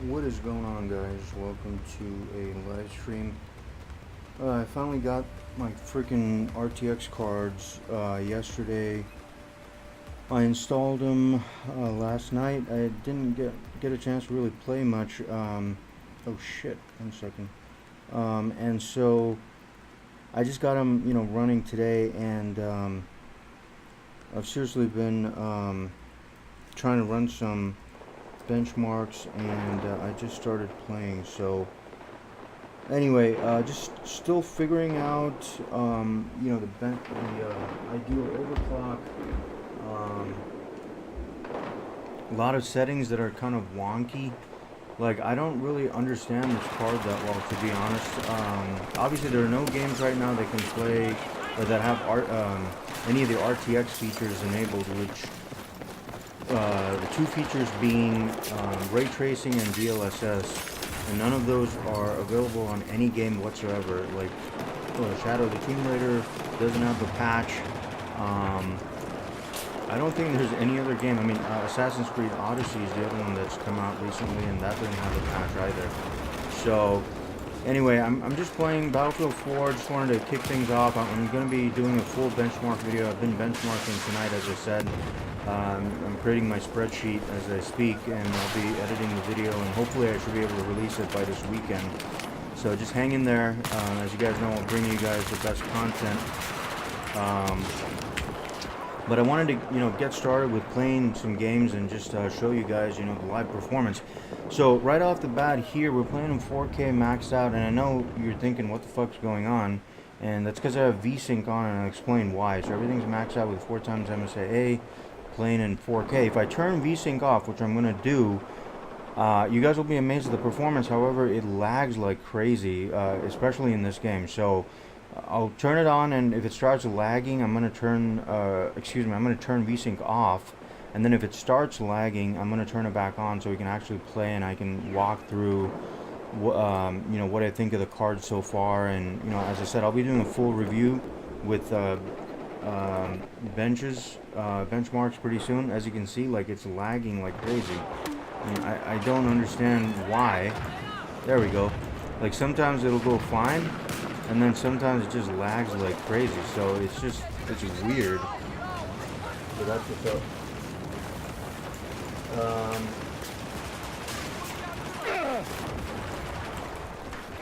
What is going on, guys? Welcome to a live stream. I finally got my freaking RTX cards yesterday. I installed them last night. I didn't get a chance to really play much. Oh shit! 1 second. And so I just got them, running today, and I've seriously been trying to run some benchmarks, and I just started playing. So anyway, just still figuring out the ideal overclock. A lot of settings that are kind of wonky. Like, I don't really understand this card that well, to be honest. Obviously there are no games right now that can play or that have any of the RTX features enabled, which the two features being ray tracing and DLSS, and none of those are available on any game whatsoever. Like, Shadow of the Tomb Raider doesn't have the patch. I don't think there's any other game. I mean, Assassin's Creed Odyssey is the other one that's come out recently, and that doesn't have a patch either. So anyway, I'm just playing Battlefield 4. Just wanted to kick things off. I'm going to be doing a full benchmark video. I've been benchmarking tonight, as I said. I'm creating my spreadsheet as I speak, and I'll be editing the video, and hopefully I should be able to release it by this weekend. So just hang in there. As you guys know, I'll bring you guys the best content. But I wanted to, get started with playing some games and just show you guys, the live performance. So right off the bat here, we're playing in 4K maxed out, and I know you're thinking, what the fuck's going on? And that's because I have VSync on, and I'll explain why. So everything's maxed out with 4 times MSAA, playing in 4K. If I turn VSync off, which I'm going to do, you guys will be amazed at the performance. However, it lags like crazy, especially in this game. So I'll turn it on, and if it starts lagging, I'm going to turn, I'm going to turn VSync off, and then if it starts lagging, I'm going to turn it back on so we can actually play, and I can walk through, what I think of the card so far. And, as I said, I'll be doing a full review with benchmarks pretty soon. As you can see, like, it's lagging like crazy. I don't understand why. There we go. Like, sometimes it'll go fine, and then sometimes it just lags like crazy. So it's weird. So that's what's up.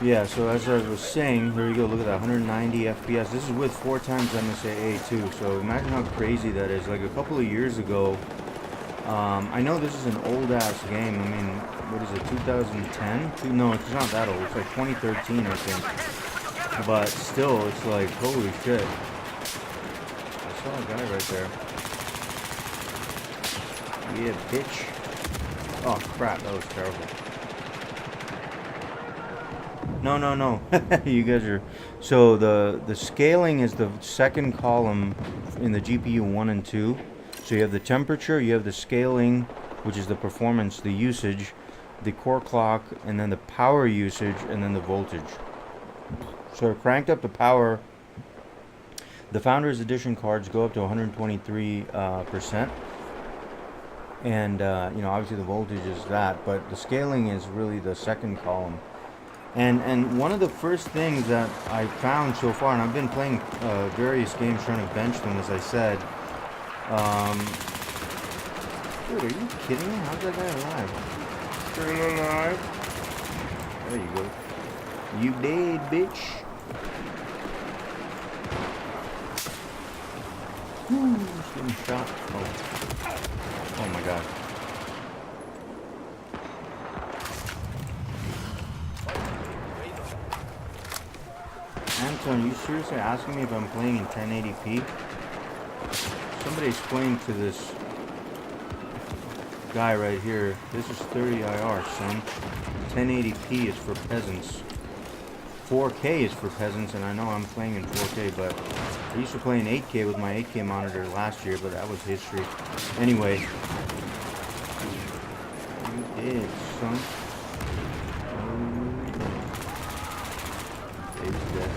Yeah, so as I was saying, here you go, look at that, 190 FPS. This is with 4 times MSAA too, so imagine how crazy that is. Like, a couple of years ago, I know this is an old-ass game. I mean, what is it, 2010? No, it's not that old. It's like 2013, I think. But still, it's like, holy shit. I saw a guy right there. Yeah, bitch. Oh, crap, that was terrible. No. You guys are... So, the scaling is the second column in the GPU 1 and 2. So you have the temperature, you have the scaling, which is the performance, the usage, the core clock, and then the power usage, and then the voltage. So I cranked up the power. The Founders Edition cards go up to 123%. And, you know, obviously the voltage is that, but the scaling is really the second column. And one of the first things that I found so far, and I've been playing various games trying to bench them, as I said. Dude, are you kidding me? How's that guy alive? Still alive? There you go. You dead, bitch. Woo, just getting shot. Oh my god. Anton, you seriously asking me if I'm playing in 1080p? Somebody explain to this guy right here. This is 30IR, son. 1080p is for peasants. 4K is for peasants, and I know I'm playing in 4K, but I used to play in 8K with my 8K monitor last year, but that was history. Anyway. You did, son. He's dead.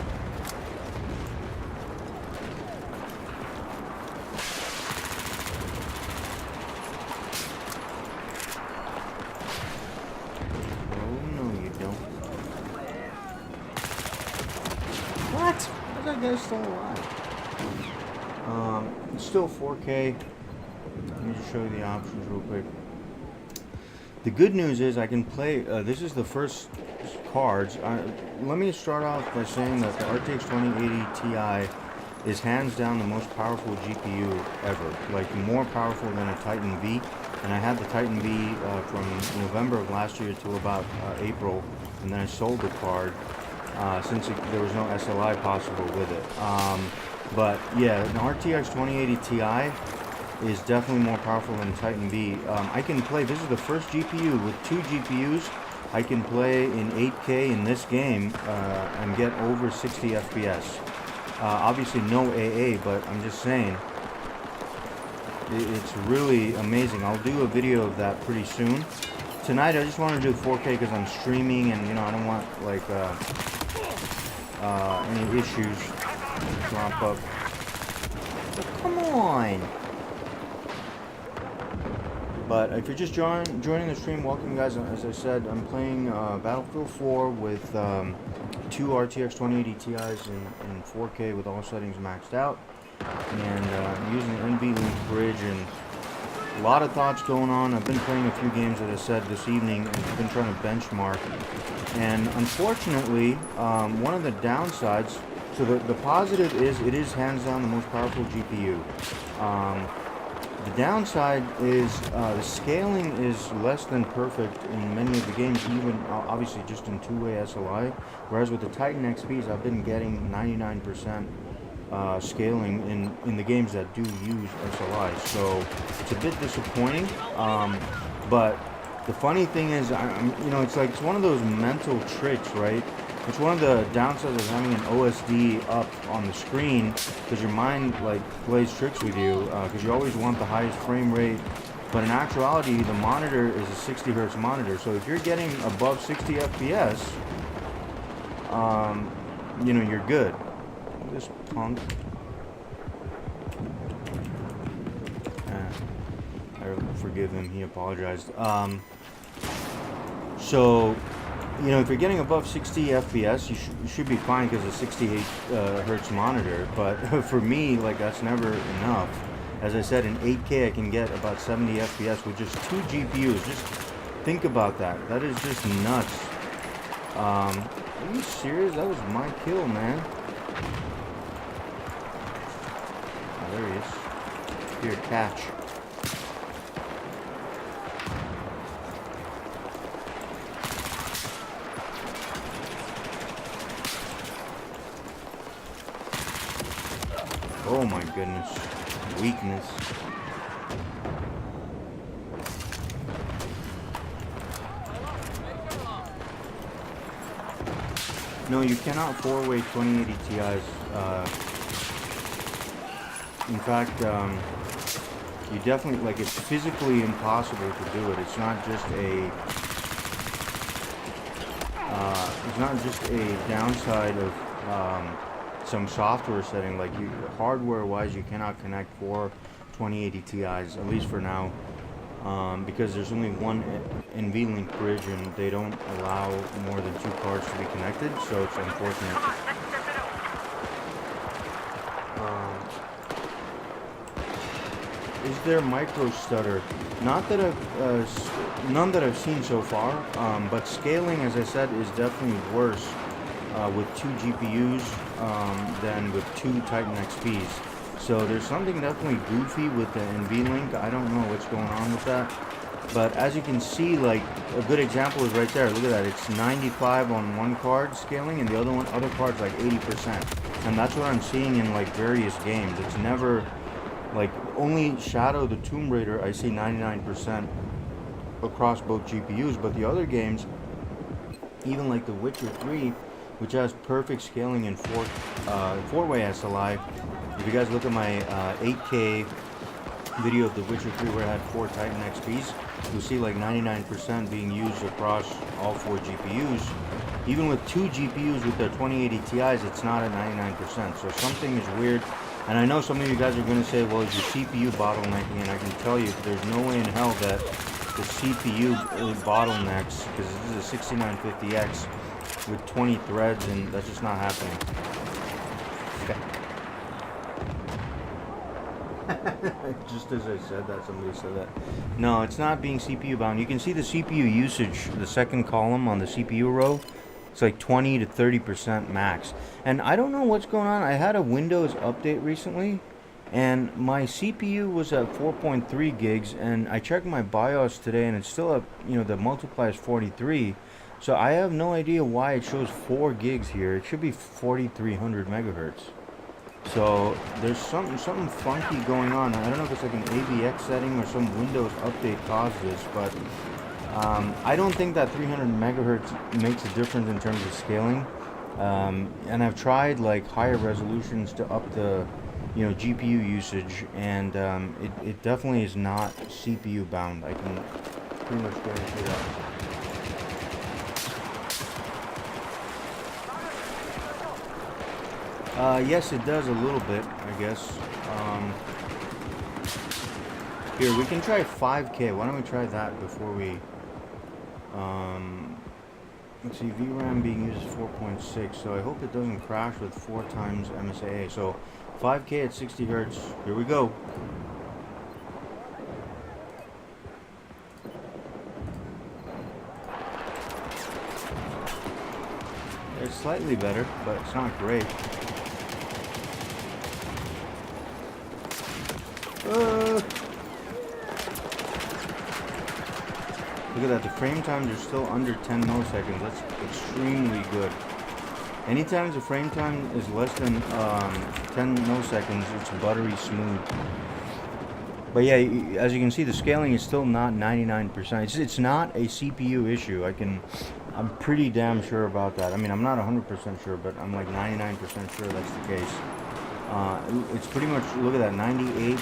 Guy's still alive. It's still 4K. Let me just show you the options real quick. The good news is I can play. This is the first cards. Let me start off by saying that the RTX 2080 Ti is hands down the most powerful GPU ever. Like more powerful than a Titan V. And I had the Titan V from November of last year to about April, and then I sold the card. Since there was no SLI possible with it. But yeah, an RTX 2080 Ti is definitely more powerful than Titan V. I can play, this is the first GPU with 2 GPUs. I can play in 8K in this game and get over 60 FPS. Obviously no AA, but I'm just saying, it's really amazing. I'll do a video of that pretty soon. Tonight I just want to do 4K because I'm streaming, and you know I don't want like any issues to drop up. But come on! But if you're just joining the stream, welcome guys. As I said, I'm playing Battlefield 4 with 2 RTX 2080 Ti's in 4K with all settings maxed out, and I'm using the NVLink bridge, and a lot of thoughts going on. I've been playing a few games, as I said, this evening, and I've been trying to benchmark. And unfortunately, one of the downsides, so the positive is it is hands down the most powerful GPU. The downside is the scaling is less than perfect in many of the games, even obviously just in two-way SLI. Whereas with the Titan XPs, I've been getting 99%. Scaling in the games that do use SLI, so it's a bit disappointing. But the funny thing is, you know, it's one of those mental tricks, right? It's one of the downsides of having an OSD up on the screen, because your mind like plays tricks with you, because you always want the highest frame rate. But in actuality, the monitor is a 60 hertz monitor, so if you're getting above 60 FPS, you know, you're good. This punk. I forgive him, he apologized. So, you know, if you're getting above 60 FPS, you should be fine because it's a 68 hertz monitor. But for me, like, that's never enough. As I said, in 8K, I can get about 70 FPS with just 2 GPUs. Just think about that. That is just nuts. Are you serious? That was my kill, man. There he is. Here, catch. Oh my goodness. Weakness. No, you cannot 4-way 2080 Ti's. In fact, you definitely, like, it's physically impossible to do it. It's not just a it's not just a downside of some software setting. Like hardware-wise, you cannot connect four 2080 Ti's, at least for now, because there's only one NVLink bridge, and they don't allow more than two cards to be connected. So it's unfortunate. Is there micro stutter? Not that none that I've seen so far, but scaling, as I said, is definitely worse with two GPUs than with two Titan XPs. So there's something definitely goofy with the NVLink. I don't know what's going on with that. But as you can see, like a good example is right there. Look at that. It's 95 on one card scaling, and the other card's like 80%. And that's what I'm seeing in like various games. It's never like only Shadow the Tomb Raider I see 99% across both GPUs, but the other games, even like The Witcher 3, which has perfect scaling in four-way SLI. If you guys look at my 8K video of The Witcher 3 where I had 4 Titan XPs, you'll see like 99% being used across all 4 GPUs. Even with 2 GPUs with their 2080 Ti's, it's not at 99%. So something is weird. And I know some of you guys are going to say, well, is your CPU bottlenecking? And I can tell you, there's no way in hell that the CPU bottlenecks, because this is a 6950X with 20 threads, and that's just not happening. Just as I said that, somebody said that. No, it's not being CPU bound. You can see the CPU usage, the second column on the CPU row. It's like 20 to 30% max. And I don't know what's going on. I had a Windows update recently, and my CPU was at 4.3 gigs, and I checked my BIOS today, and it's still at, you know, the multiply is 43. So I have no idea why it shows 4 gigs here. It should be 4300 megahertz. So there's something funky going on. I don't know if it's like an AVX setting or some Windows update caused this, but I don't think that 300 megahertz makes a difference in terms of scaling. And I've tried like higher resolutions to up the, you know, GPU usage, and it definitely is not CPU bound. I can pretty much guarantee that. Yes, it does a little bit, I guess. Here, we can try 5K. Why don't we try that before we... let's see, VRAM being used is 4.6, so I hope it doesn't crash with 4 times MSAA. So 5K at 60 hertz. Here we go. It's slightly better, but it's not great. Look at that, the frame times are still under 10 milliseconds. That's extremely good. Anytime the frame time is less than 10 milliseconds, it's buttery smooth. But yeah, as you can see, the scaling is still not 99%. It's not a CPU issue. I'm pretty damn sure about that. I mean, I'm not 100% sure, but I'm like 99% sure that's the case. It's pretty much, look at that, 98,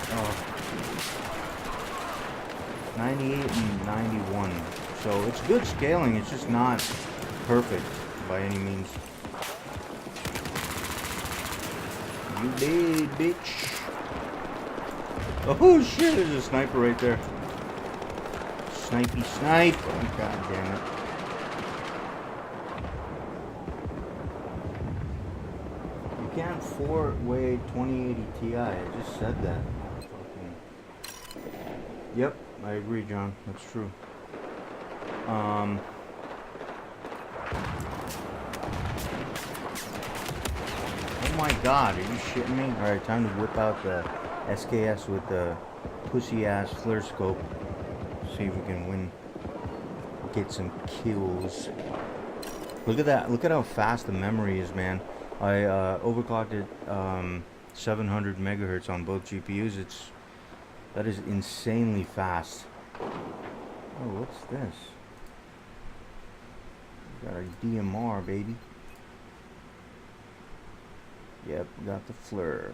98 and 91. So it's good scaling, it's just not perfect by any means. You did, bitch. Oh shit, there's a sniper right there. Snipey snipe. Oh, god damn it. You can't 4-way 2080 Ti. I just said that. Yep, I agree, John. That's true. Oh my god, are you shitting me? Alright, time to whip out the SKS with the pussy ass flare scope. See if we can get some kills. Look at that, look at how fast the memory is, man. I overclocked it 700 megahertz on both GPUs. That is insanely fast. Oh, what's this? Got a DMR, baby. Yep, got the flare.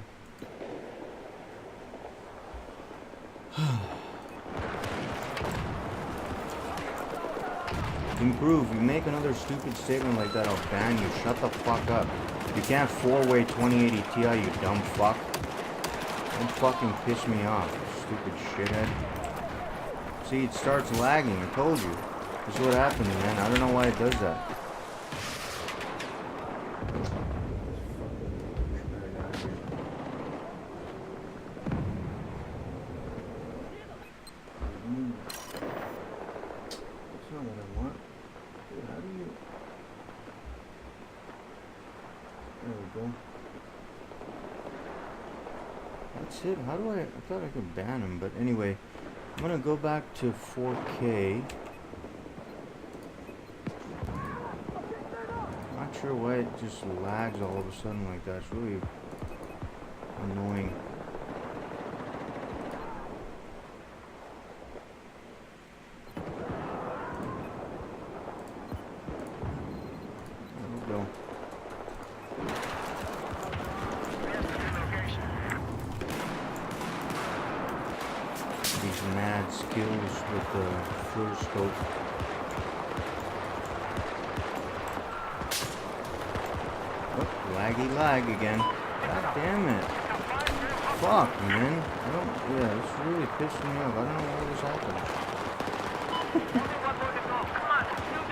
improve. You make another stupid statement like that, I'll ban you. Shut the fuck up. You can't 4-way 2080 Ti, you dumb fuck. Don't fucking piss me off, stupid shithead. See, it starts lagging, I told you. This is what happens, man. I don't know why it does that. How do I thought I could ban him, but anyway, I'm gonna go back to 4K. Not sure why it just lags all of a sudden like that. It's really annoying. There we go. Mad skills with the fluoroscope. Oh, laggy lag again. God damn it. Fuck, man. Yeah, it's really pissing me off. I don't know why this happened.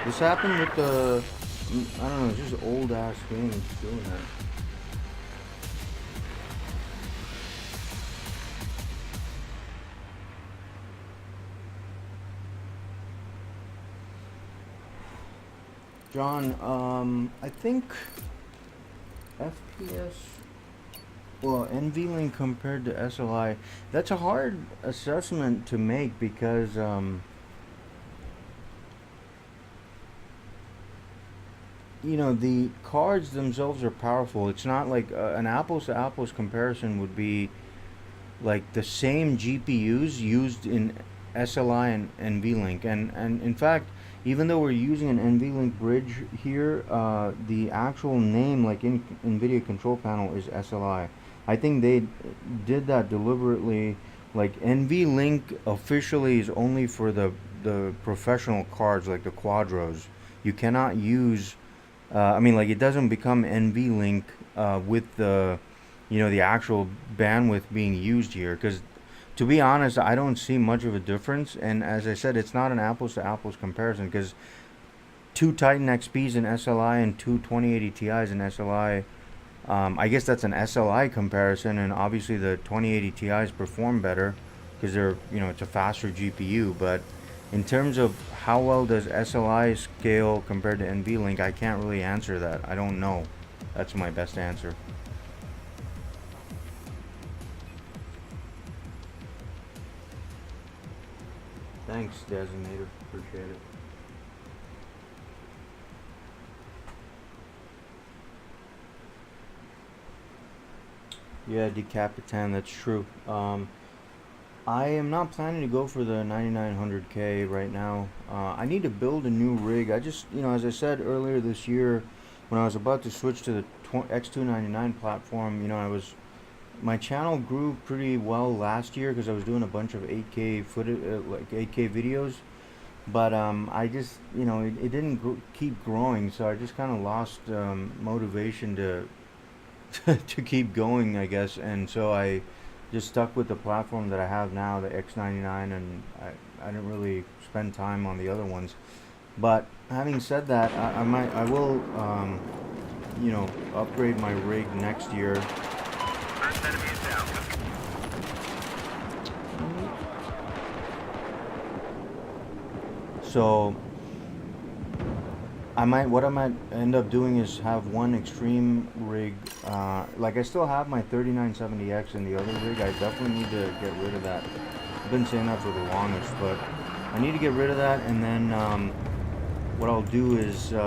This happened with the, I don't know, it's just old ass games doing that. John, I think FPS, well, NVLink compared to SLI, that's a hard assessment to make because, you know, the cards themselves are powerful. It's not like an apples to apples comparison would be like the same GPUs used in SLI and NVLink, and in fact, even though we're using an NVLink bridge here, the actual name, like in NVIDIA control panel, is SLI. I think they did that deliberately. Like NVLink officially is only for the professional cards, like the Quadros. You cannot use, I mean, like it doesn't become NVLink with the, you know, the actual bandwidth being used here, because to be honest, I don't see much of a difference, and as I said, it's not an apples to apples comparison, because two Titan XPs in SLI and two 2080 Ti's in SLI, I guess that's an SLI comparison, and obviously the 2080 Ti's perform better because they're, you know, it's a faster GPU. But in terms of how well does SLI scale compared to NVLink, I can't really answer that. I don't know. That's my best answer. Thanks, Designator. Appreciate it. Yeah, Decapitan, that's true. I am not planning to go for the 9900K right now. I need to build a new rig. I just, you know, as I said earlier this year, when I was about to switch to the X299 platform, you know, my channel grew pretty well last year because I was doing a bunch of 8K footage, like 8K videos, but I just, you know, it didn't keep growing, so I just kind of lost motivation to to keep going, I guess, and so I just stuck with the platform that I have now, the X99, and I didn't really spend time on the other ones. But having said that, I will, you know, upgrade my rig next year. So what I might end up doing is have one extreme rig. Like I still have my 3970X in the other rig. I definitely need to get rid of that. I've been saying that for the longest, but I need to get rid of that. And then what I'll do is, you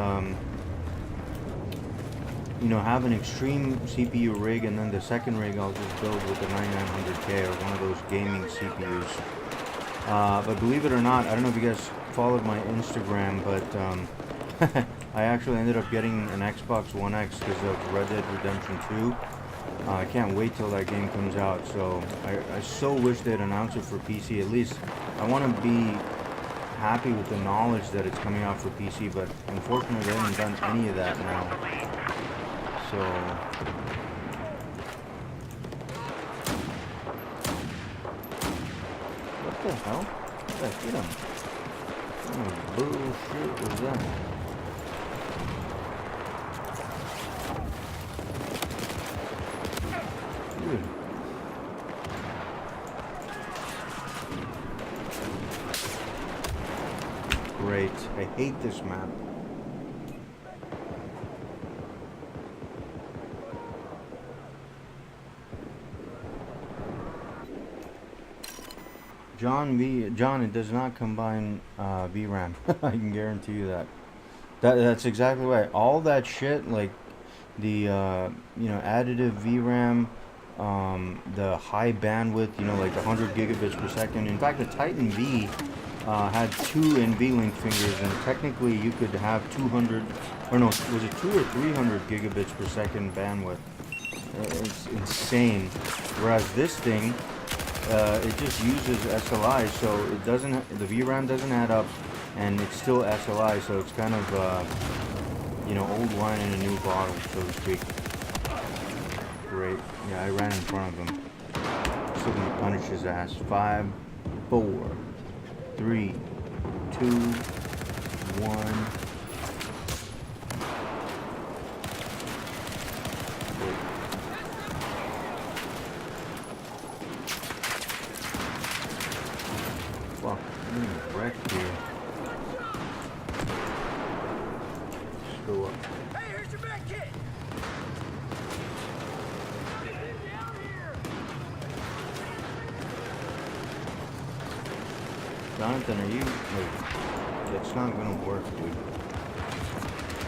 know, have an extreme CPU rig, and then the second rig I'll just build with the 9900K or one of those gaming CPUs. But believe it or not, I don't know if you guys followed my Instagram, but I actually ended up getting an Xbox One X because of Red Dead Redemption 2. I can't wait till that game comes out, so I so wish they'd announce it for PC. At least I want to be happy with the knowledge that it's coming out for PC, but unfortunately they haven't done any of that now. So what the hell? What hit him? Oh, bullshit was that? Dude. Great. I hate this map. John, it does not combine VRAM. I can guarantee you that. That's exactly right. All that shit, like the you know, additive VRAM, the high bandwidth, you know, like 100 gigabits per second. In fact, the Titan V had 2 NVLink fingers, and technically you could have 200, or no, was it 2 or 300 gigabits per second bandwidth? It's insane. Whereas this thing, it just uses SLI, so it doesn't, the VRAM doesn't add up, and it's still SLI, so it's kind of, you know, old wine in a new bottle, so to speak. Great. Yeah, I ran in front of him. Still gonna punish his ass. 5, 4, 3, 2, 1. Fuck, I'm getting wrecked here. Let's go up. Hey, here's your back kit. Jonathan, are you, like, it's not gonna work, dude.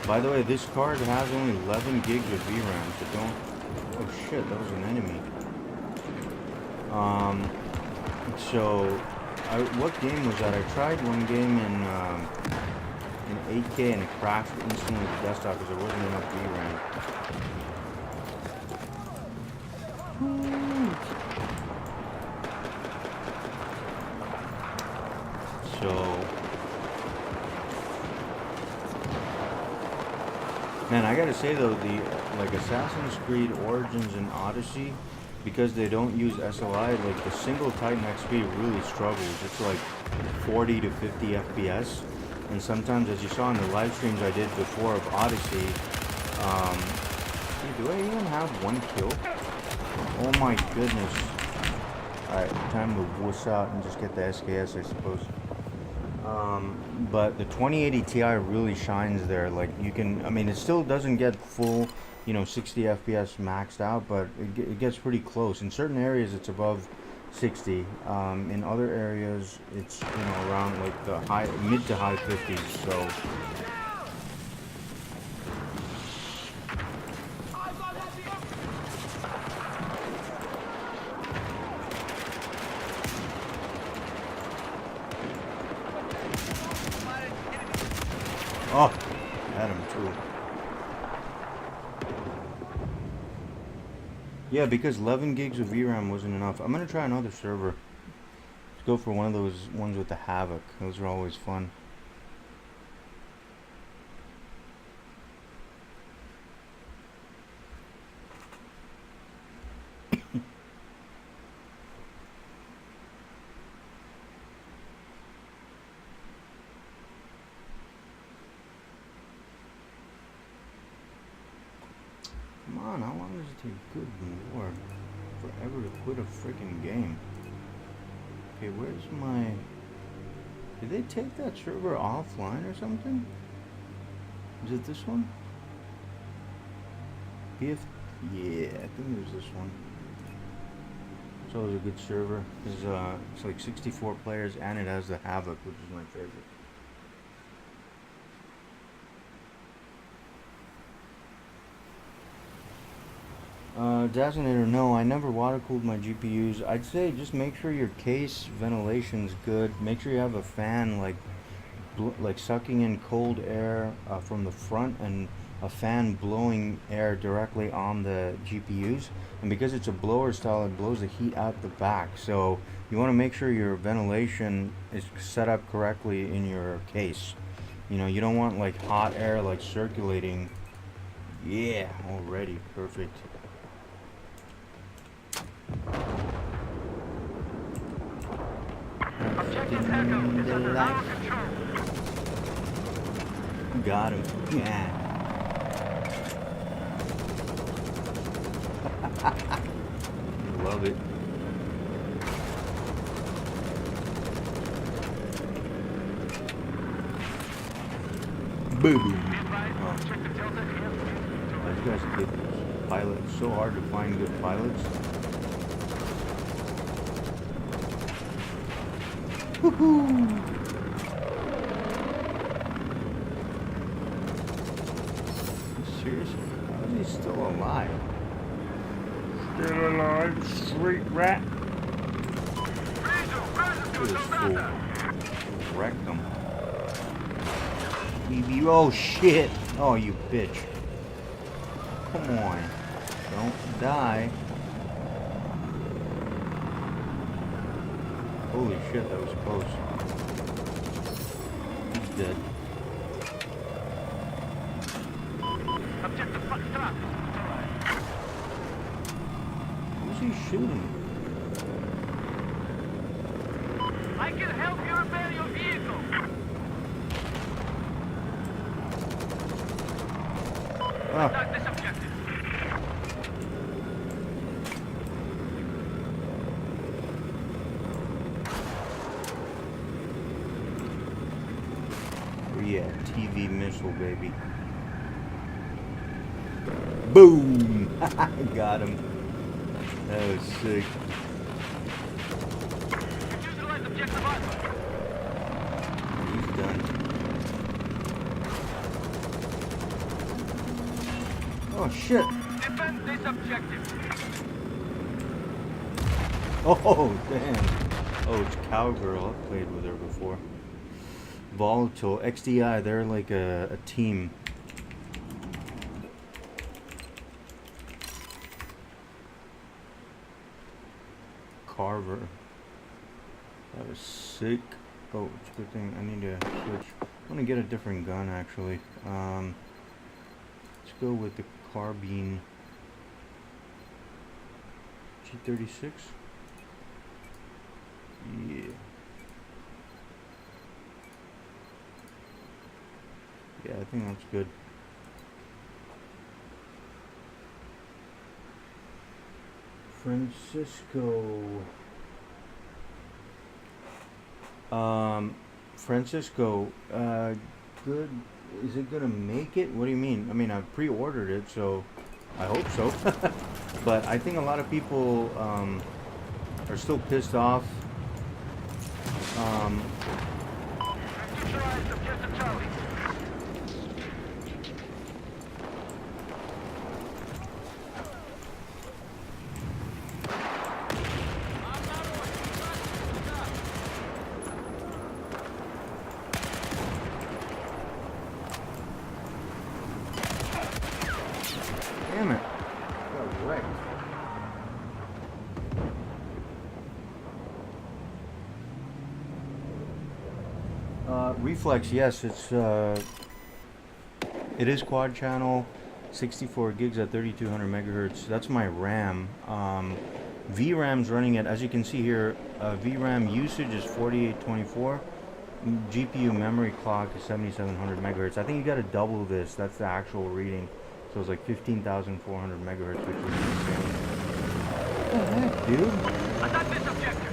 By the way, this card has only 11 gigs of VRAM, so don't, oh shit, that was an enemy. What game was that? I tried one game in 8K and it crashed instantly with the desktop because there wasn't enough VRAM. So, man, I gotta say though, the like Assassin's Creed Origins and Odyssey, because they don't use SLI, like the single Titan XP really struggles. It's like 40 to 50 FPS, and sometimes, as you saw in the live streams I did before of Odyssey, hey, do I even have 1 kill? Oh my goodness. Alright, time to wuss out and just get the SKS, I suppose. But the 2080 Ti really shines there. Like, you can, I mean, it still doesn't get full, you know, 60 FPS maxed out, but it gets pretty close. In certain areas it's above 60. In other areas it's, you know, around like the mid to high 50s. So oh, had him too. Yeah, because 11 gigs of VRAM wasn't enough. I'm gonna try another server. Let's go for one of those ones with the Havoc. Those are always fun. Come on, how long does it take? Good lord. Forever to quit a freaking game. Okay, where's my... Did they take that server offline or something? Is it this one? BF... Yeah, I think it was this one. It's always a good server. It's like 64 players and it has the Havoc, which is my favorite. Designator, no, I never water cooled my GPUs. I'd say just make sure your case ventilation's good. Make sure you have a fan like sucking in cold air from the front and a fan blowing air directly on the GPUs, and because it's a blower style, it blows the heat out the back. So you want to make sure your ventilation is set up correctly in your case. You know, you don't want like hot air like circulating. Yeah, already perfect. Objective Echo is under our control. Got him. Yeah. Love it. Boom. Oh. These guys are good pilots. It's so hard to find good pilots. Woohoo! Seriously? How is he still alive? Still alive, street rat. Look at this fool. Wrecked him. Oh shit! Oh, you bitch. Come on. Don't die. Holy shit, that was close. He's dead. Who's he shooting? I can help you repair your vehicle. Contact this objective. Yeah, TV missile, baby. Boom! Got him. That was sick. Utilize objective Alpha. He's done. Oh shit! Defend this objective. Oh damn! Oh, it's Cowgirl. I've played with her before. Volatile, XDI, they're like a team. Carver. That was sick. Oh, it's a good thing. I need to switch. I want to get a different gun actually. Let's go with the carbine. G36. Yeah. Yeah, I think that's good. Francisco, good. Is it gonna make it? What do you mean? I mean, I've pre-ordered it, so I hope so. But I think a lot of people are still pissed off. Neutralize objective Charlie. Damn it. Got wrecked. Reflex, yes, it is quad channel, 64 gigs at 3200 megahertz. That's my RAM. VRAM's running at, as you can see here, VRAM usage is 4824. GPU memory clock is 7700 megahertz. I think you got to double this. That's the actual reading. So it's like 15,400 megahertz, which is insane. What the heck, dude? Attack this objective.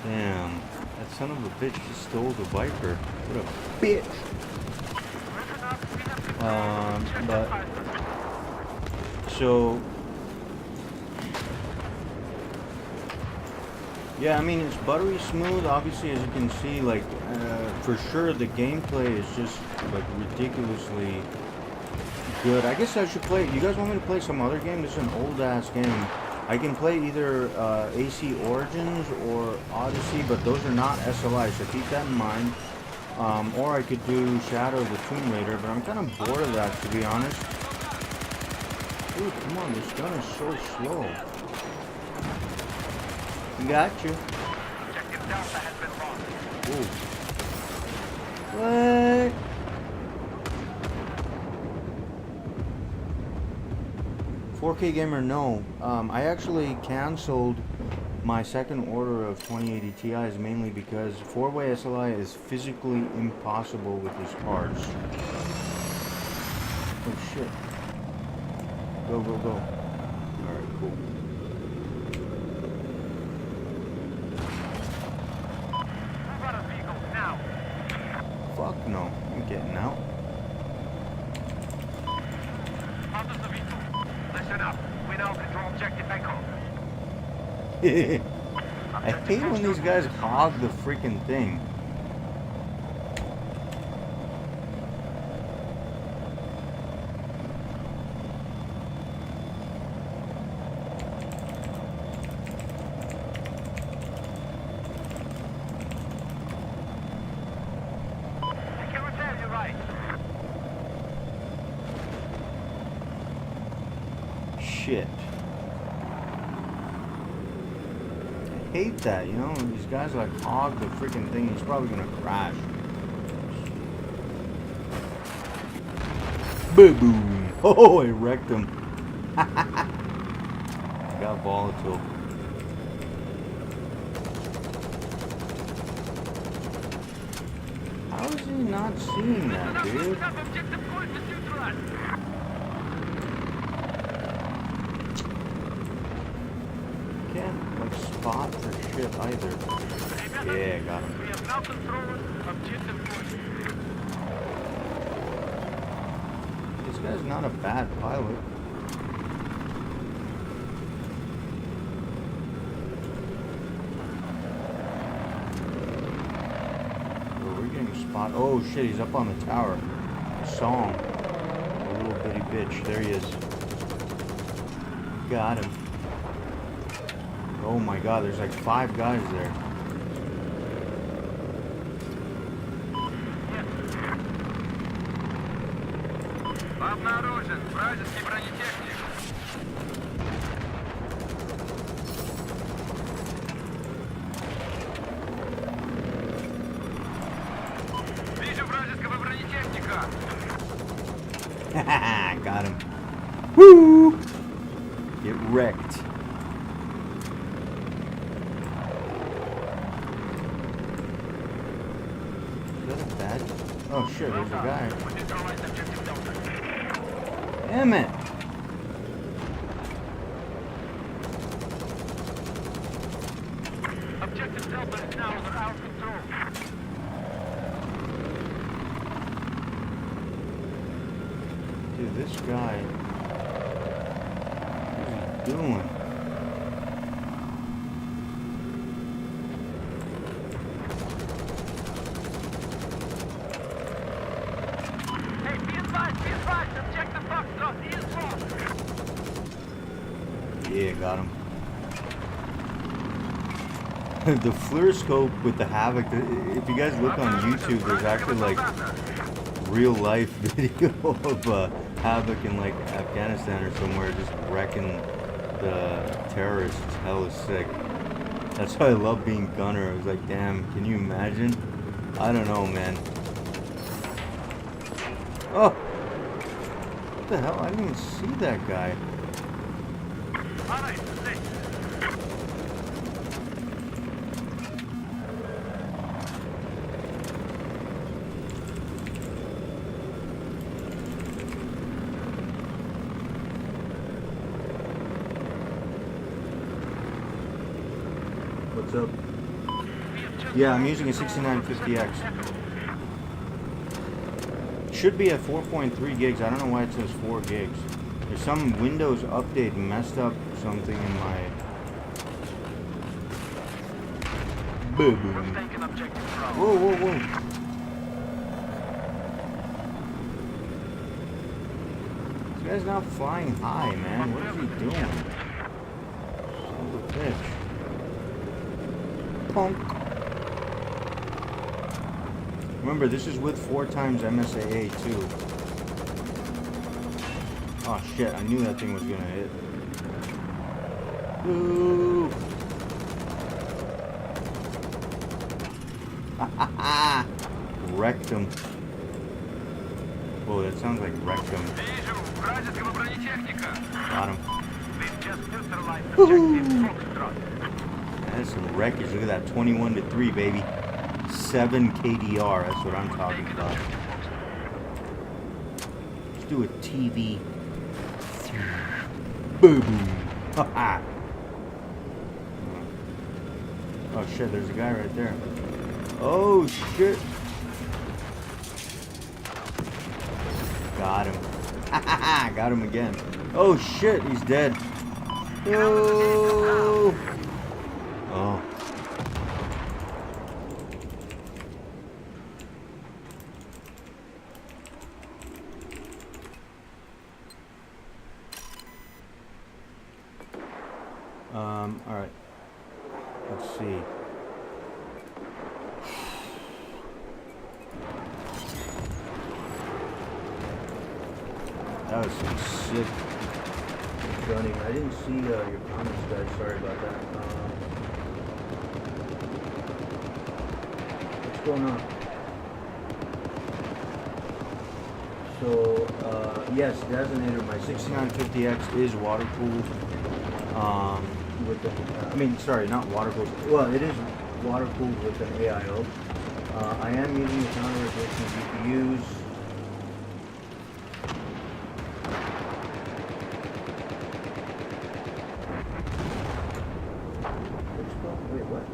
Damn, that son of a bitch just stole the Viper. What a bitch. But so yeah, I mean, it's buttery smooth. Obviously, as you can see, like for sure the gameplay is just like ridiculously good. I guess I should play. You guys want me to play some other game? This is an old ass game. I can play either AC Origins or Odyssey, but those are not SLI, so keep that in mind. Or I could do Shadow of the Tomb Raider, but I'm kind of bored of that, to be honest. Dude, come on, this gun is so slow. Got you. Ooh. What? "4K gamer, no. I actually canceled my second order of 2080 Ti's mainly because 4-way SLI is physically impossible with these parts." Oh shit. Go, go, go. Alright, cool. Move out of vehicle now. Fuck no. I'm getting out. Out of the vehicle. Listen up. We now control objective Bangkok. I hate when these guys hog the freaking thing. I can repair you right. Shit. I hate that, you know? These guys like hog the freaking thing. He's probably gonna crash. Boom! Oh, I wrecked him. Got volatile. How is he not seeing that, dude? Objective point is neutralized. Can't like spot for shit either. Yeah, got him. We have now controlled objective point. This guy's not a bad pilot. Oh, we're getting spot. Oh shit, he's up on the tower. I saw him. A little bitty bitch. There he is. Got him. Oh my god, there's like 5 guys there. Обнаружен вражеский бронетехник. Вижу вражеского бронетехника. Got him. Woo! Get wrecked. Is that a badge? Oh shit, there's a guy. Damn it! Objective Delta is now under our control. Dude, this guy. What is he doing? Hey, be advised, objective Foxtrot is lost. Yeah, got him. The fluoroscope with the Havoc. If you guys look on YouTube, there's actually like real life video of Havoc in like Afghanistan or somewhere just wrecking the terrorists. It's hella sick. That's why I love being gunner. I was like, damn, can you imagine? I don't know, man. Oh! What the hell? I didn't even see that guy. Alright, stay. What's up? Yeah, I'm using a 6950X. Should be at 4.3 gigs. I don't know why it says 4 gigs. There's some Windows update messed up something in my... Boom. Taking objective Whoa, whoa, whoa. This guy's not flying high, man. What is he doing? bitch. Punk. Remember, this is with 4 times MSAA too. Oh shit, I knew that thing was gonna hit. Ooh. Wrecked him. Whoa, that sounds like wrecked him. Got him. That's some wreckage. Look at that, 21-3, baby. 7 KDR. That's what I'm talking about. Let's do a TV. Boom. Ha. Oh shit, there's a guy right there. Oh shit. Got him. Got him again. Oh shit, he's dead. Oh. Oh. All right. Let's see. That was some sick gunning. I didn't see your comments, guys. Sorry about that. What's going on? So, yes, Designator, my 6950X is water cooled. With the, I mean, sorry, not water cooled. Well, it is water cooled with an AIO. I am using the counter resistance GPUs. Wait, what?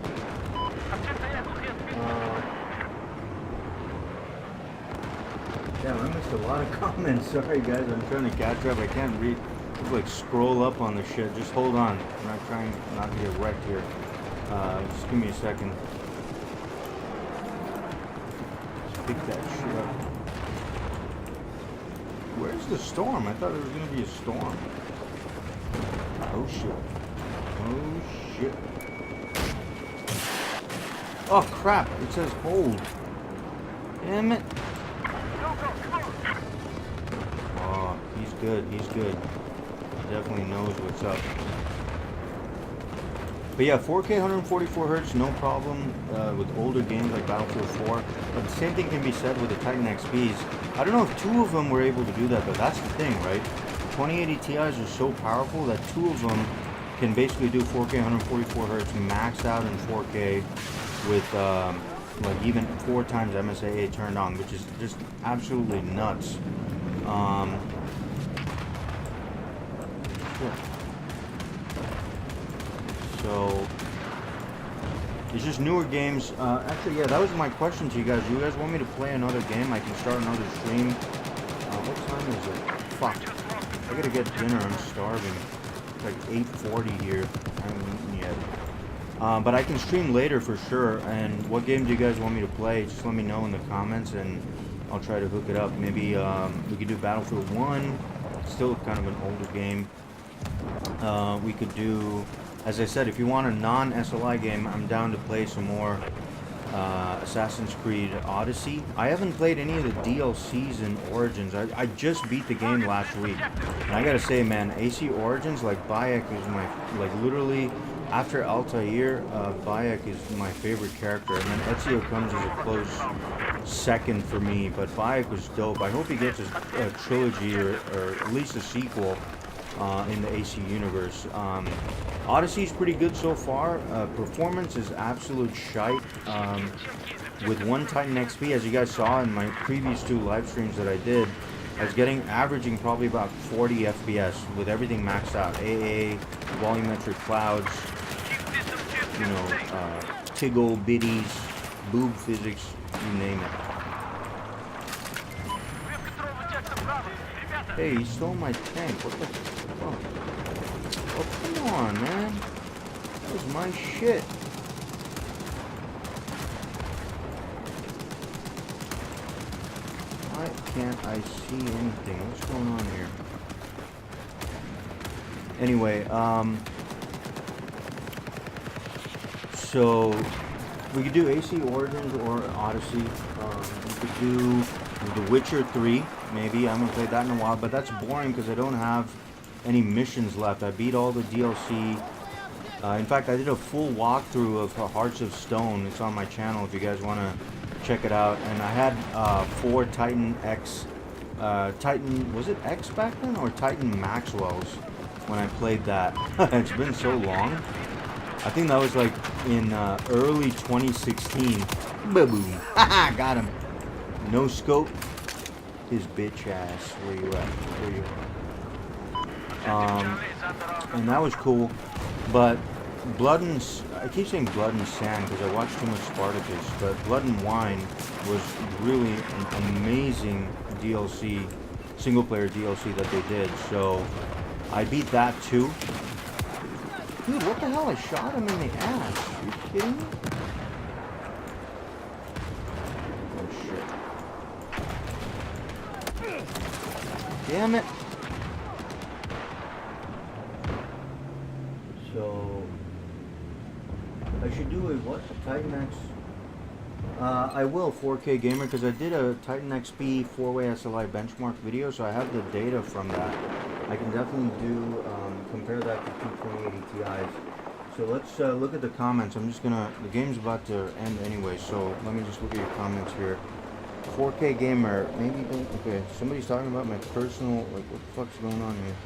Damn, I missed a lot of comments. Sorry, guys. I'm trying to catch up. I can't read. Like scroll up on the shit. Just hold on. I'm not trying not to get wrecked here. Just give me a second. Just pick that shit up. Where's the storm? I thought there was gonna be a storm. Oh shit. Oh shit. Oh crap! It says hold. Damn it. Oh, he's good. He's good. Definitely knows what's up. But yeah, 4K 144 hertz, no problem with older games like Battlefield 4. But the same thing can be said with the Titan XPs. I don't know if 2 of them were able to do that, but that's the thing, right? 2080 Ti's are so powerful that 2 of them can basically do 4K 144 hertz maxed out in 4K with like even 4 times MSAA turned on, which is just absolutely nuts. So it's just newer games. Actually, yeah, that was my question to you guys. Do you guys want me to play another game? I can start another stream. What time is it? Fuck. I gotta get dinner. I'm starving. It's like 8:40 here. I haven't eaten yet. But I can stream later for sure. And what game do you guys want me to play? Just let me know in the comments and I'll try to hook it up. Maybe we could do Battlefield 1. Still kind of an older game. We could do, as I said, if you want a non-SLI game, I'm down to play some more Assassin's Creed Odyssey. I haven't played any of the DLCs in Origins. I just beat the game last week. And I gotta say, man, AC Origins, like Bayek is my, like literally, after Altair, Bayek is my favorite character. And then Ezio comes as a close second for me. But Bayek was dope. I hope he gets a trilogy or at least a sequel. In the AC universe. Odyssey's pretty good so far. Performance is absolute shite. With one Titan XP, as you guys saw in my previous 2 live streams that I did, I was averaging probably about 40 FPS with everything maxed out. AA, volumetric clouds, you know, Tiggle, biddies, boob physics, you name it. Hey, he stole my tank. What the fuck? Oh, come on, man. That was my shit. Why can't I see anything? What's going on here? Anyway, So we could do AC Origins or Odyssey. We could do The Witcher 3, maybe. I haven't played that in a while, but that's boring because I don't have any missions left. I beat all the DLC. In fact, I did a full walkthrough of Hearts of Stone. It's on my channel if you guys want to check it out. And I had 4 Titan X, was it X back then, or Titan Maxwells when I played that? It's been so long. I think that was like in early 2016. Boom. Haha, got him. No scope. His bitch ass. Where you at? Where you at? And that was cool. But Blood and... I keep saying Blood and Sand because I watched too much Spartacus. But Blood and Wine was really an amazing DLC, single-player DLC that they did. So I beat that too. Dude, what the hell? I shot him in the ass. Are you kidding me? Oh, shit. Damn it. So, I should do a what? A Titan X? I will, 4K Gamer, because I did a Titan XP 4-way SLI benchmark video, so I have the data from that. I can definitely do, compare that to two 2080 Ti's. So let's look at the comments. I'm just gonna, the game's about to end anyway, so let me just look at your comments here. 4K Gamer, maybe, okay, somebody's talking about my personal, like, what the fuck's going on here?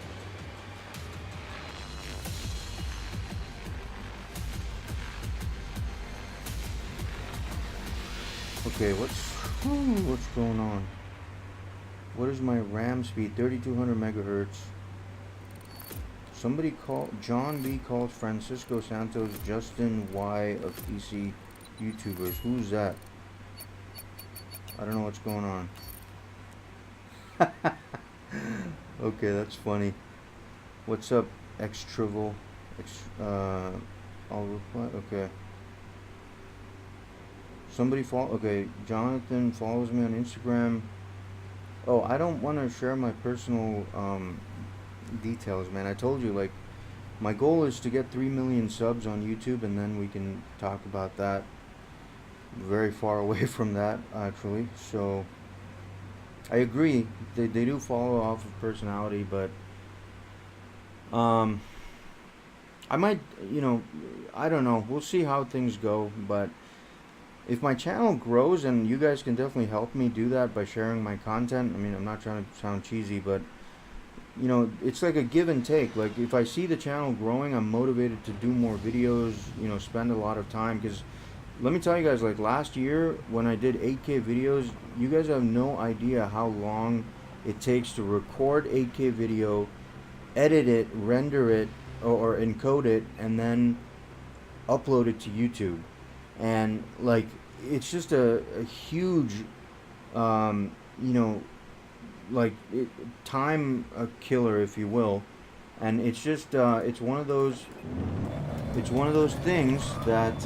Okay, what's going on? What is my RAM speed? 3200 megahertz. Somebody called, John B calls Francisco Santos Justin Y of PC YouTubers. Who's that? I don't know what's going on. Okay, that's funny. What's up, Xtrival? I'll reply. Okay. Somebody okay, Jonathan follows me on Instagram. Oh, I don't want to share my personal details, man. I told you, like, my goal is to get 3 million subs on YouTube, and then we can talk about that. Very far away from that, actually. So I agree, they do follow off of personality, but I might, you know, I don't know, we'll see how things go. But if my channel grows, and you guys can definitely help me do that by sharing my content. I mean, I'm not trying to sound cheesy, but you know, it's like a give and take. Like, if I see the channel growing, I'm motivated to do more videos, you know, spend a lot of time. Because let me tell you guys, like last year when I did 8K videos, you guys have no idea how long it takes to record 8K video, edit it, render it, or encode it, and then upload it to YouTube. And like, it's just a huge, you know, like time killer, if you will. And it's just it's one of those things that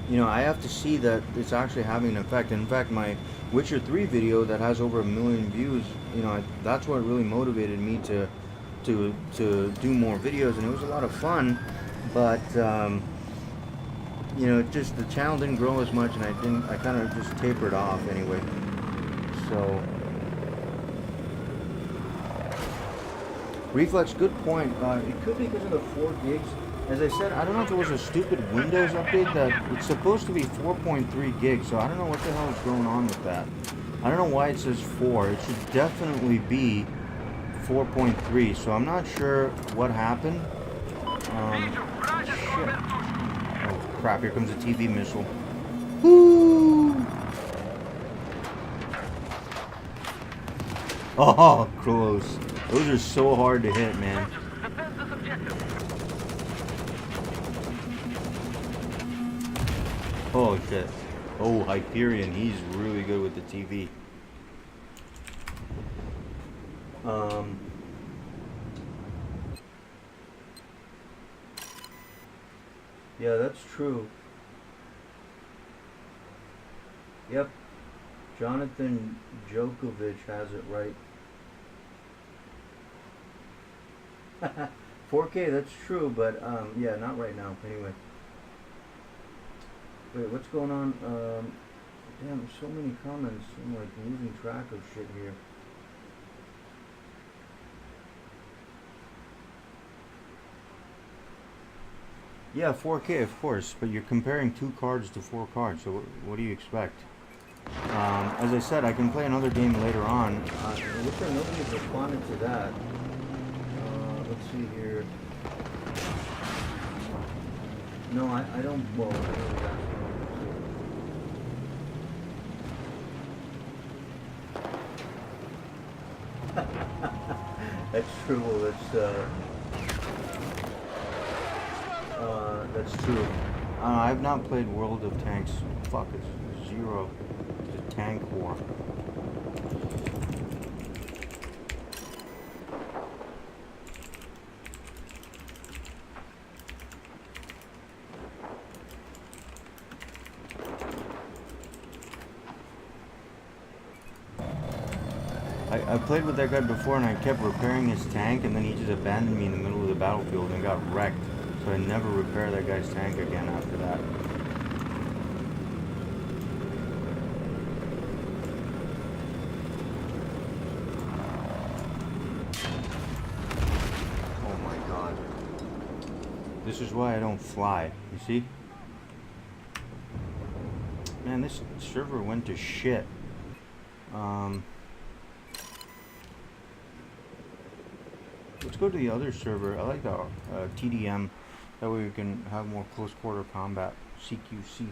you know, I have to see that it's actually having an effect. And in fact, my Witcher 3 video that has over 1 million views, you know, that's what really motivated me to do more videos. And it was a lot of fun, but you know, just the channel didn't grow as much, and I kind of just tapered off anyway. So Reflex, good point. It could be because of the 4 gigs. As I said, I don't know if it was a stupid Windows update that it's supposed to be 4.3 gigs, so I don't know what the hell is going on with that. I don't know why it says 4. It should definitely be 4.3, so I'm not sure what happened. Shit. Oh crap, here comes a TV missile. Woo! Oh, close. Those are so hard to hit, man. Oh shit. Oh, Hyperion, he's really good with the TV. Yeah, that's true. Yep. Jonathan Djokovic has it right. 4K, that's true, but yeah, not right now. Anyway, Wait, what's going on? Damn, so many comments. I'm like losing track of shit here. Yeah, 4K, of course, but you're comparing 2 cards to 4 cards, so what do you expect? As I said, I can play another game later on. It looks like nobody's responded to that. Let's see here. No, I don't. Well, I don't know that. That's true. That's true. I've not played World of Tanks. Fuck, it's 0. It's a tank war. I played with that guy before and I kept repairing his tank and then he just abandoned me in the middle of the battlefield and got wrecked. So I never repaired that guy's tank again after that. Oh my god. This is why I don't fly, you see? Man, this server went to shit. Let's go to the other server. I like the TDM. That way we can have more close quarter combat. CQC.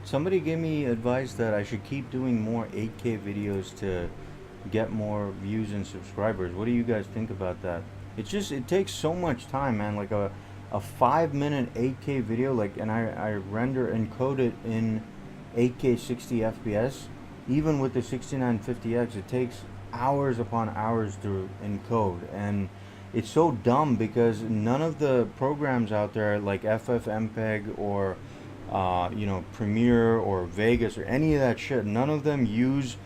Somebody gave me advice that I should keep doing more 8K videos to get more views and subscribers. What do you guys think about that? It's just, it takes so much time, man. Like a 5-minute 8K video, like, and I render encode it in 8K 60 FPS. Even with the 6950X, it takes hours upon hours to encode, and it's so dumb because none of the programs out there like FFmpeg or you know, Premiere or Vegas or any of that shit, none of them use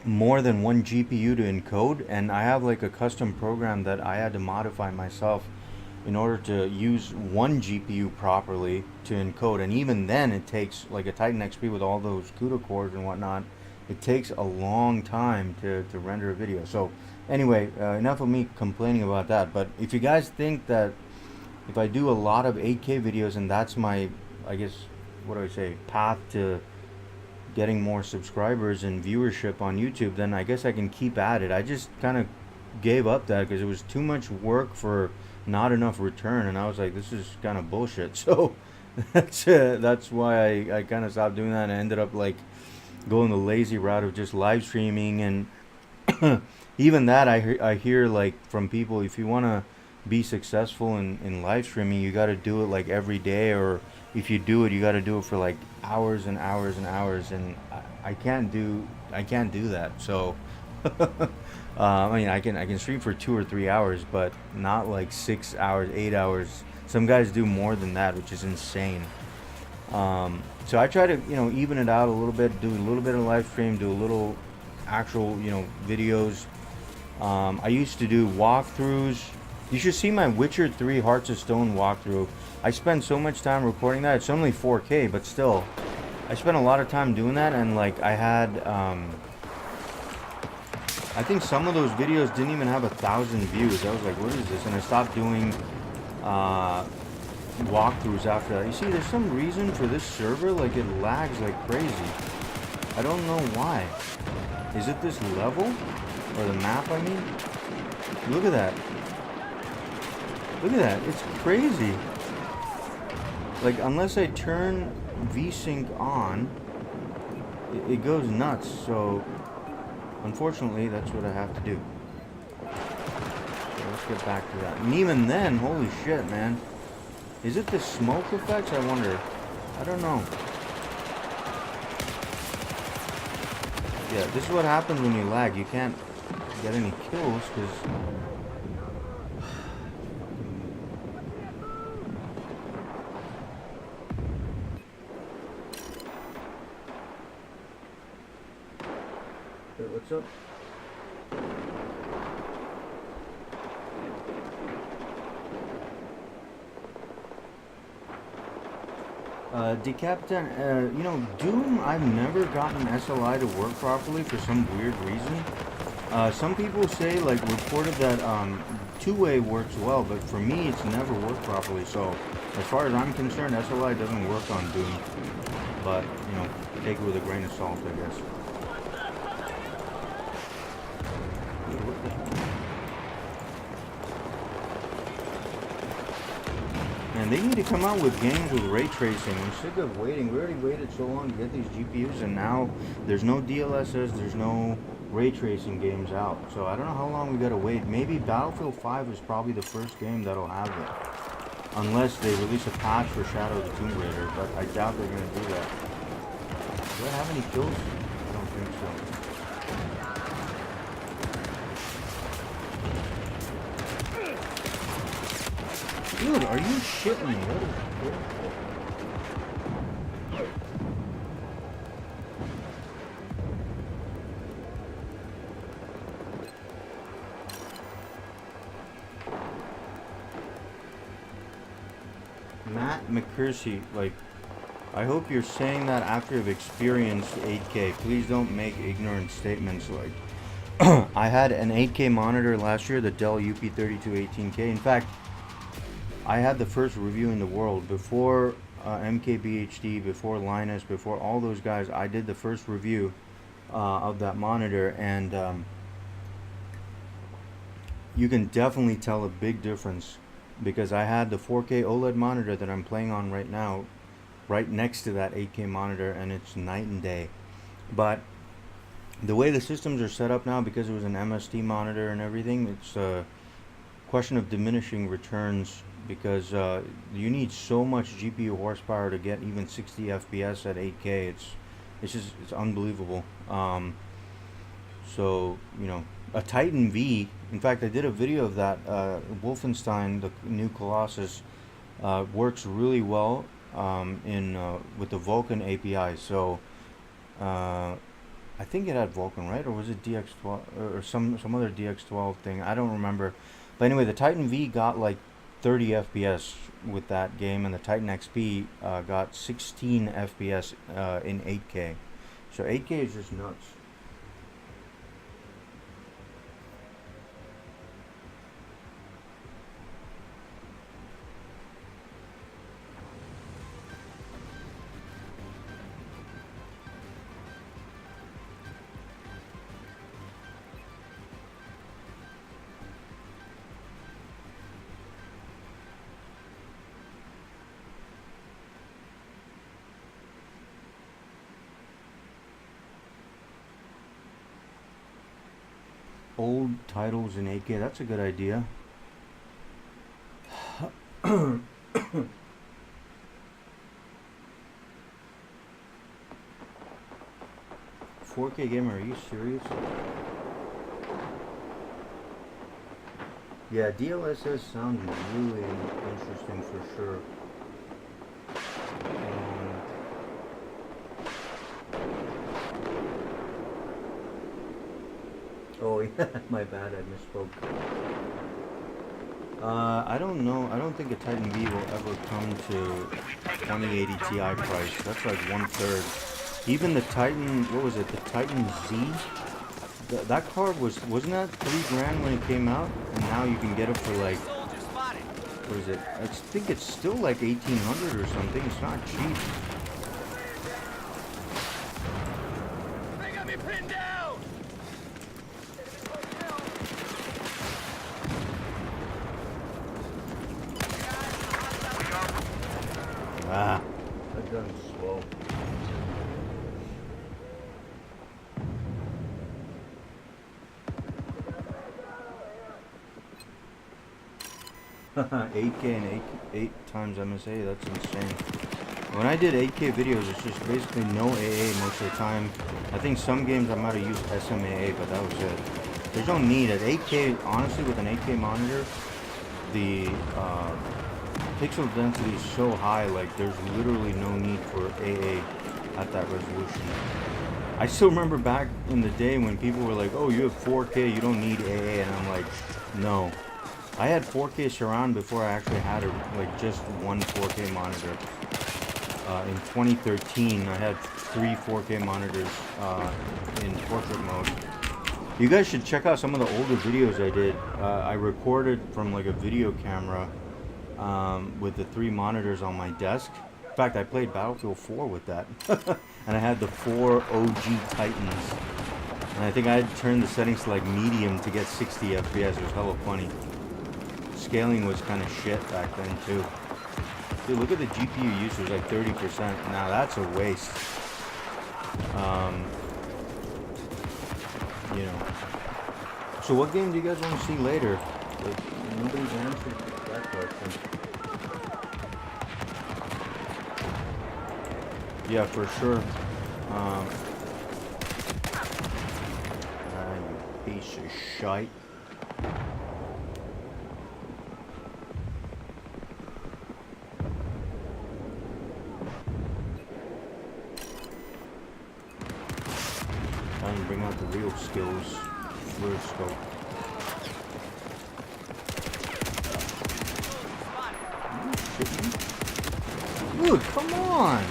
more than 1 GPU to encode, and I have like a custom program that I had to modify myself in order to use 1 GPU properly to encode, and even then it takes, like a Titan XP with all those CUDA cores and whatnot, it takes a long time to render a video. So anyway, enough of me complaining about that. But if you guys think that if I do a lot of 8K videos and that's my, I guess, what do I say, path to getting more subscribers and viewership on YouTube, then I guess I can keep at it. I just kind of gave up that because it was too much work for not enough return, and I was like, this is kind of bullshit. So that's why I kind of stopped doing that, and I ended up like going the lazy route of just live streaming. And even that, I hear like from people, if you want to be successful in live streaming, you got to do it like every day, or if you do it, you got to do it for like hours and hours and hours, and I can't do that. So I mean, I can stream for 2 or 3 hours, but not like 6 hours, 8 hours. Some guys do more than that, which is insane. So I try to, you know, even it out a little bit, do a little bit of live stream, do a little actual, you know, videos. I used to do walkthroughs. You should see my Witcher 3 Hearts of Stone walkthrough. I spent so much time recording that. It's only 4K, but still, I spent a lot of time doing that, and like I had, I think some of those videos didn't even have 1,000 views. I was like, what is this? And I stopped doing walkthroughs after that. You see, there's some reason for this server, like it lags like crazy. I don't know why. Is it this level? Or the map, I mean? Look at that. Look at that, it's crazy. Like, unless I turn VSync on, it goes nuts. So, unfortunately, that's what I have to do. So let's get back to that. And even then, holy shit, man. Is it the smoke effects? I wonder. I don't know. Yeah, this is what happens when you lag. You can't get any kills because. Hey, what's up? Decapitant, you know, Doom, I've never gotten SLI to work properly for some weird reason. Some people say, like, reported that two-way works well, but for me, it's never worked properly. So, as far as I'm concerned, SLI doesn't work on Doom. But, you know, take it with a grain of salt, I guess. And they need to come out with games with ray tracing. I'm sick of waiting. We already waited so long to get these GPUs, and now there's no DLSS, there's no ray tracing games out. So I don't know how long we gotta wait. Maybe Battlefield 5 is probably the first game that'll have it, unless they release a patch for Shadow of the Tomb Raider. But I doubt they're gonna do that. Do I have any kills? I don't think so. Dude, are you shitting me? What is this? Matt McCursey, like, I hope you're saying that after you've experienced 8K. Please don't make ignorant statements like, I had an 8K monitor last year, the Dell UP3218K. In fact, I had the first review in the world before MKBHD, before Linus, before all those guys. I did the first review of that monitor, and you can definitely tell a big difference because I had the 4K OLED monitor that I'm playing on right now right next to that 8K monitor, and it's night and day. But the way the systems are set up now, because it was an MST monitor and everything, it's a question of diminishing returns, because you need so much GPU horsepower to get even 60 FPS at 8K. It's unbelievable. So, you know, a Titan V, in fact I did a video of that, Wolfenstein, the new Colossus, works really well with the Vulkan API. So I think it had Vulkan, right? Or was it DX12 or some other DX12 thing? I don't remember. But anyway, the Titan V got like 30 FPS with that game, and the Titan XP got 16 FPS in 8K. So 8K is just nuts. Old titles in 8K, that's a good idea. 4K gamer, are you serious? Yeah, DLSS sounds really interesting for sure. Oh yeah, my bad, I misspoke. I don't know. I don't think a Titan V will ever come to 2080 Ti price. That's like 1/3. Even the Titan, what was it? The Titan Z? That card wasn't that $3,000 when it came out? And now you can get it for like, what is it? I think it's still like 1,800 or something. It's not cheap. They got me pinned down! Ah, that gun's slow. $8K and 8 times MSA, that's insane. When I did 8K videos, it's just basically no AA most of the time. I think some games I might have used SMAA, but that was it. There's no need at 8K. Honestly, with an 8K monitor, the pixel density is so high. Like, there's literally no need for AA at that resolution. I still remember back in the day when people were like, "Oh, you have 4K, you don't need AA," and I'm like, no. I had 4K surround before I actually had just one 4K monitor. In 2013, I had 3 4K monitors in portrait mode. You guys should check out some of the older videos I did. I recorded from like a video camera with the 3 monitors on my desk. In fact, I played Battlefield 4 with that. And I had the 4 OG Titans. And I think I had turned the settings to like medium to get 60 FPS. It was hella funny. Scaling was kind of shit back then too. Dude, look at the GPU usage, like 30%. Now that's a waste. You know. So what game do you guys want to see later? Like, nobody's answered that question. Yeah, for sure. You piece of shite. Time to bring out the real skills. Fluid scope. Dude, come on!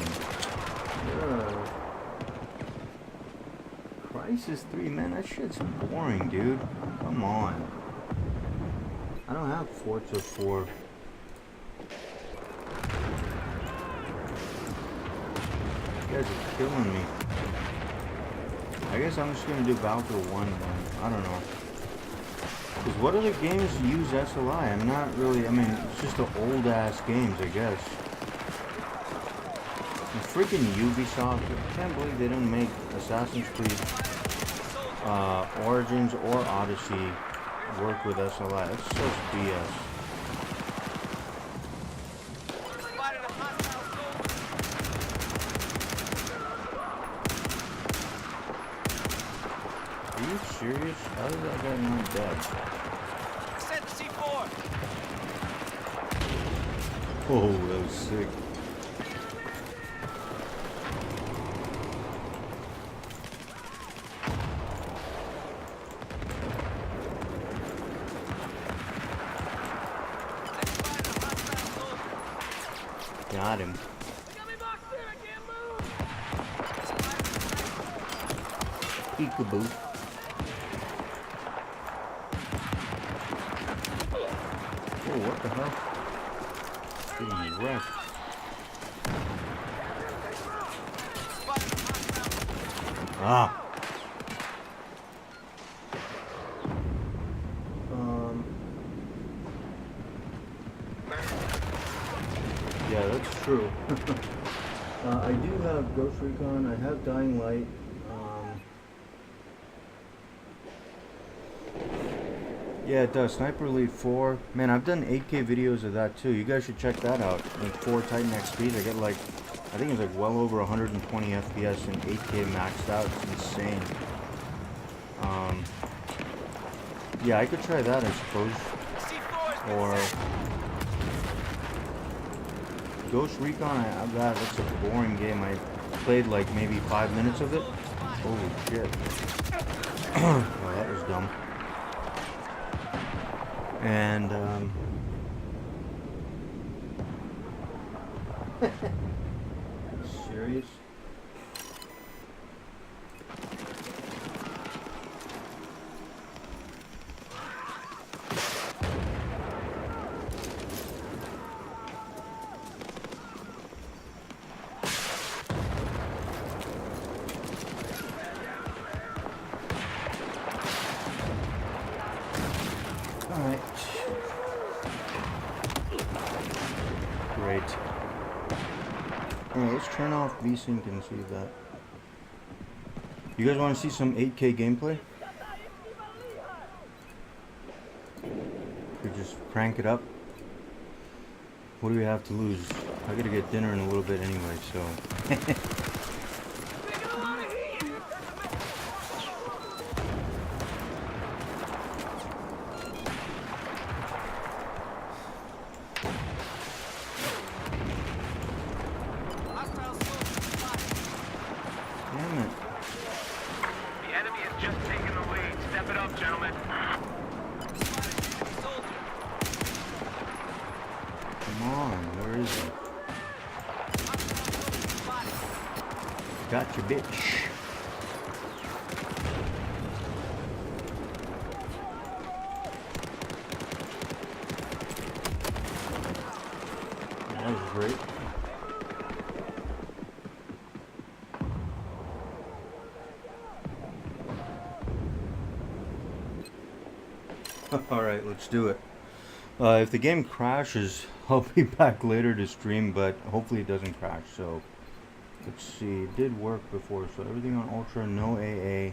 Crisis 3, man, that shit's boring, dude. Come on. I don't have Forza 4. You guys are killing me. I guess I'm just gonna do Battlefield 1 then. I don't know. Because what other games use SLI? I'm not really, I mean, it's just the old ass games, I guess. And freaking Ubisoft, I can't believe they didn't make Assassin's Creed Origins or Odyssey work with SLI. That's such BS. Are you serious? How is that guy not dead? Send the C4. Oh, that was sick. Got him. Peekaboo. Oh, what the hell? Getting wrecked. Ah. Yeah, that's true. I do have Ghost Recon. I have Dying Light. Yeah, it does. Sniper Elite 4. Man, I've done 8K videos of that too. You guys should check that out. Like 4 Titan XPs. I get like, I think it's like well over 120 FPS and 8K maxed out. It's insane. Yeah, I could try that, I suppose. Or Ghost Recon. I have that. That's a boring game. I played like maybe 5 minutes of it. Holy shit. Oh, that was dumb. And serious? Alright. Great. Alright, let's turn off VSync and see that. You guys want to see some 8K gameplay? We just crank it up. What do we have to lose? I gotta get dinner in a little bit anyway, so. Gotcha, bitch. That was great. Alright, let's do it. If the game crashes, I'll be back later to stream, but hopefully it doesn't crash. So, let's see. It did work before, so everything on Ultra, no AA.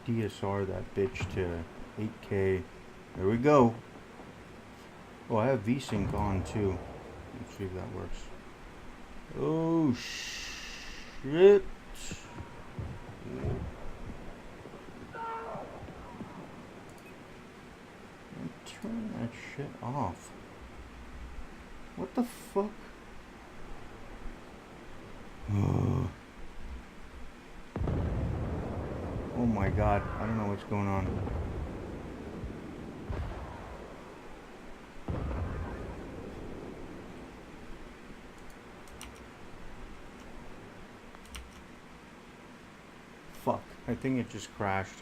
DSR that bitch to 8K. There we go. Oh, I have VSync on too. Let's see if that works. Oh, shit. Turn that shit off. What the fuck? Oh my god, I don't know what's going on. Fuck, I think it just crashed.